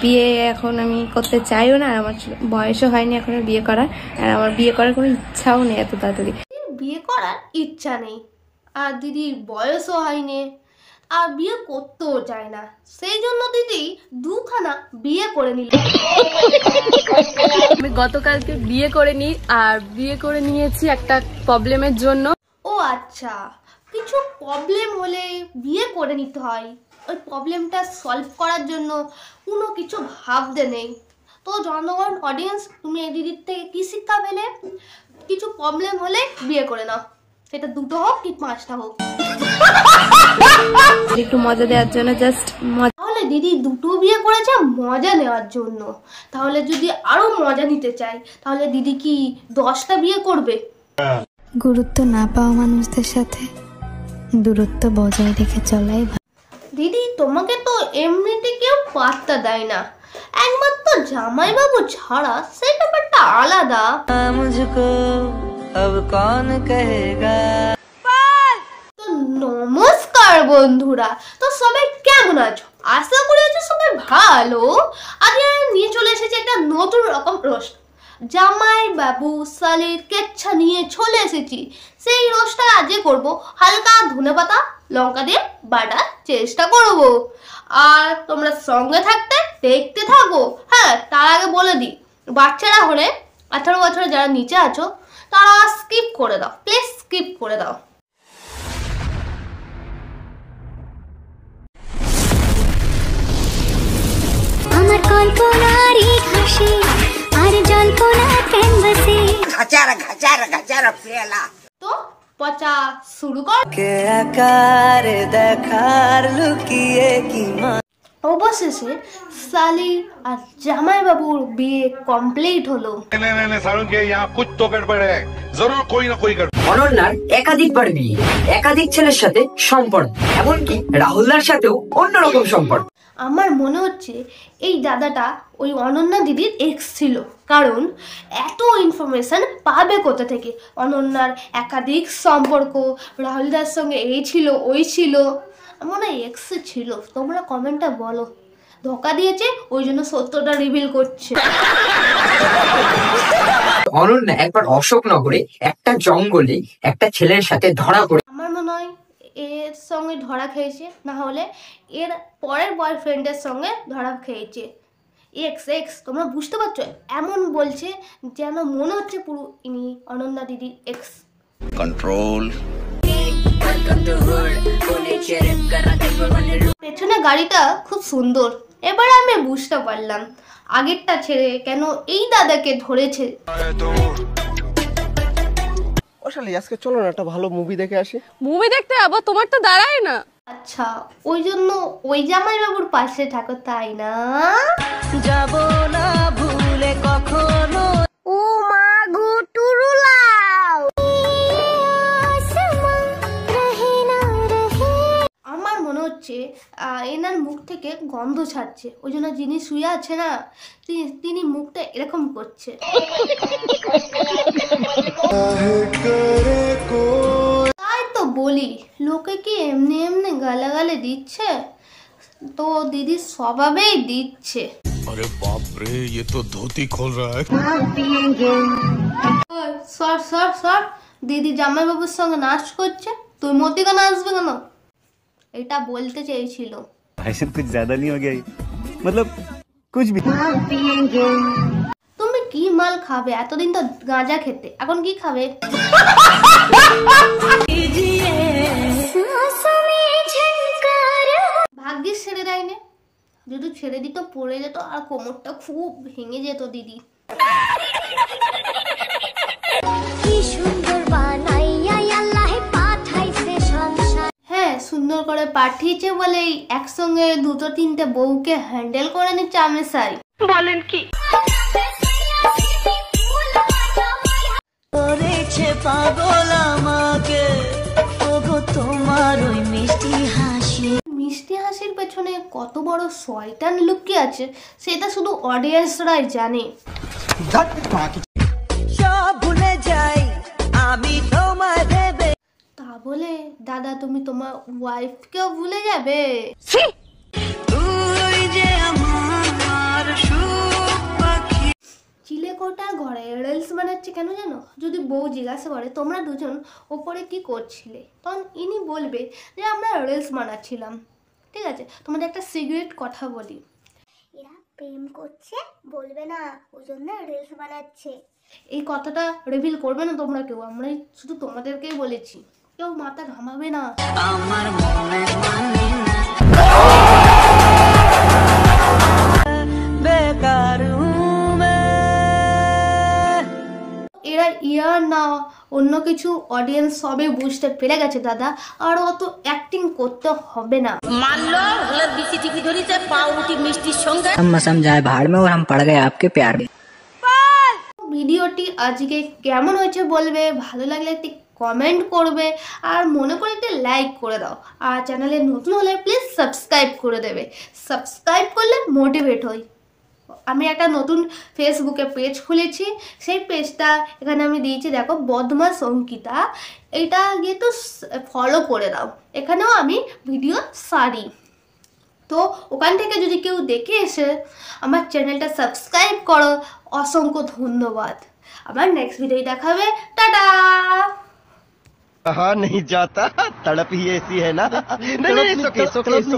বিয়ে এখন আমি করতে চাইও না, আর আমার বয়সও হয়নি এখন বিয়ে করার, আর আমার বিয়ে করার কোনো ইচ্ছাও নেই এত তাড়াতাড়ি। বিয়ে করার ইচ্ছা নেই, আর দিদির বয়সও হয়নি, আর বিয়ে করতেও চায় না, সেই জন্য দিদি দুখানা বিয়ে করে নিল। আমি গতকালকে বিয়ে করে নিই, আর বিয়ে করে নিয়েছি একটা প্রবলেমের জন্য। ও আচ্ছা, কিছু প্রবলেম হলে বিয়ে করে নিতে হয়, ওই প্রবলেমটা সলভ করার জন্য কোনো কিছু ভাবতে নেই। তো জনগণ অডিয়েন্স, তুমি এই দিদির থেকে কি শিক্ষা পেলে? কিছু প্রবলেম হলে বিয়ে করে নাও, সেটা দুটো হোক কি পাঁচটা হোক। একটু মজা দেওয়ার জন্য, জাস্ট তাহলে দিদি দুটো বিয়ে করেছে মজা নেওয়ার জন্য, তাহলে যদি আরো মজা নিতে চাই তাহলে দিদি কি 10টা বিয়ে করবে? গুরুত্ব না পাওয়া মানুষদের সাথে দূরত্ব বজায় রেখে চলাই ভালো। দিদি তোমাকে তো এমনিতে কেউ পাত্তা দেয় না, একমাত্র জামাইবাবু ছাড়া সেই ব্যাপারটা আলাদা। মুঝকো अब कौन कहेगा। তো নমস্কার বন্ধুরা, তো সবাই কেমন আছো? আশা করি আছো সবাই ভালো। আজকে নিয়ে চলে এসেছি একটা নতুন রকম রোস্ট। জামাই বাবু শালির কেচ্ছা নিয়ে চলে এসেছি। সেই রোস্টটা আজকে করব, হালকা ধনেপাতা লঙ্কা দিয়ে বাটার চেষ্টা করব, আর তোমরা সঙ্গে থাকতে দেখতে থাকো। হ্যাঁ, তার আগে বলে দিই, বাচ্চারা হলে 18 বছরে যারা নিচে আছো তারা স্কিপ করে দাও, প্লিজ স্কিপ করে দাও। আমার কল্পনারই ঘাসে আর জল্পনা ক্যানভাসে ঘাচারা ঘাচারা ঘাচারা ফেলা। তো পচা শুরু কর। কে আকারে দেখার লুকিয়ে কি অবশেষে শালি আর জামাই বাবুর বিয়ে কমপ্লিট হলো। অনন্যার একাধিকবার বিয়ে, একাধিক ছেলের সাথে সম্পর্ক, এমনকি রাহুলদার সাথেও অন্যরকম সম্পর্ক। আমার মনে হচ্ছে এই দাদাটা ওই অনন্যা দিদির এক্স ছিল, কারণ এত ইনফরমেশন পাবে কোথা থেকে? অনন্যার একাধিক সম্পর্ক, রাহুলদার সঙ্গে এই ছিল ওই ছিল, মনে হয় এক্স ছিল। তোমরা কমেন্টটা বলো। ধোকা দিয়েছে ওই জন্য সত্যটা রিভিল করছে। অনন্যা একবার অশোকনগরে একটা জঙ্গলে একটা ছেলের সাথে ধরা পড়ে। আমার মনে হয় এর সঙ্গে ধরা খেয়েছে, না হলে এর পরের বয়ফ্রেন্ডের সঙ্গে ধরা খেয়েছে। এক্স এক্স, তোমরা বুঝতে পারছো? এমন বলছে যেন মনে হচ্ছে পুরো ইনি অনন্যা দিদির এক্স। কন্ট্রোল। পেছনে গাড়িটা খুব সুন্দর, এবার আমি বুঝতে পারলাম আগেরটা ছেড়ে কেন এই দাদাকে ধরেছে। ও শালি, আজকে চলো না একটা ভালো মুভি দেখে আসি। মুভি দেখতে যাবো? তোমার তো দাঁড়ায় না। আচ্ছা, ওই জন্য ওই জামাই বাবুর পাশে থাকো, তাই না? যাব না ভুলে কখনো। ও মা গো টুরুলাও, আমার মনে হচ্ছে এনার মুখ থেকে গন্ধ ছাড়ছে, ওই জন্য যিনি শুয়ে আছে না তিনি মুখটা এরকম করছে। তাই তো বলি, লোকে কি এমনি এমনি গালাগালে দিচ্ছে? তো দিদি স্বভাবেই দিচ্ছে। अरे बाप रे, ये तो धोती खोल रहा है। সর সর সর, দিদি জামাই বাবুর সঙ্গে নাচ করছে, তুই মতিকে নাচবে কেন? এটা বলতে চেয়েছিল। भाषण कुछ ज्यादा नहीं हो गया? मतलब कुछ भी। তুমি কি মাল খাবে? এতদিন তো গাঁজা খেতে, এখন কি খাবে? ভাগ্যিস ছেড়ে দেয়নি, যদি ছেড়ে দিত পড়ে যেত আর কোমরটা খুব ভেঙে যেত দিদি। হ্যাঁ, সুন্দর করে পাঠিয়েছে বলেই একসঙ্গে দুটো তিনটে বউকে হ্যান্ডেল করে নিচ্ছে আমেশাই। বলেন কি? করেছে পাগল আমাকে, ওগো তোমার ওই মিষ্টি হাসি। মিষ্টি হাসির পেছনে কত বড় শয়তান লুকিয়ে আছে সেটা শুধু অডিয়েন্সরাই জানে। সব ভুলে যাই আমি তোমায় ভেবে। তা বলে দাদা তুমি তোমার ওয়াইফকেও ভুলে যাবে? তুই যে আমার চিলেকোঠার ঘরে রিলস বানাচ্ছে কেন জানো? যদি বউ জিজ্ঞাসা করে তোমরা দুজন ওপরে কি করছিলে, তখন ইনি বলবে যে আমরা রিলস বানাচ্ছিলাম। ঠিক আছে, তোমাদের একটা সিগারেট কথা বলি, এরা প্রেম করছে বলবে না, ওই জন্য রিলস বানাচ্ছে। এই কথাটা রিভিল করবে না তোমরা কেউ, আমরা শুধু তোমাদেরকেই বলেছি, কেউ মাথা ঘামাবে না। আমার মনে মানে না বেকার এরা ইয়ার না অন্য কিছু অডিয়েন্স সবে বুঝতে পেরে গেছে দাদা, আর অত অ্যাক্টিং করতে হবে না। মানলো হলে বিসি টিভি ধরিতে পাউরুটি মিষ্টির সঙ্গে समझाए भाड़ में और हम पड़ गए आपके प्यार में। ভিডিওটি আজকে কেমন হয়েছে বলবে, ভালো লাগলে একটি কমেন্ট করবে, আর মনে করে একটি লাইক করে দাও, আর চ্যানেলে নতুন হলে প্লিজ সাবস্ক্রাইব করে দেবে। সাবস্ক্রাইব করলে মোটিভেট হই। আমি একটা নতুন ফেসবুকে পেজ খুলেছি, সেই পেজটা এখানে আমি দিয়েছি, দেখো বদমাস অঙ্কিতা, এটা গিয়ে তো ফলো করে দাও, এখানেও আমি ভিডিও সারি। তো ওখান থেকে যদি কেউ দেখে এসে আমার চ্যানেলটা সাবস্ক্রাইব করো, অসংখ্য ধন্যবাদ। আবার নেক্সট ভিডিও দেখাবে, টাটা। कहा नहीं जाता, तड़प ही ऐसी है ना। नहीं,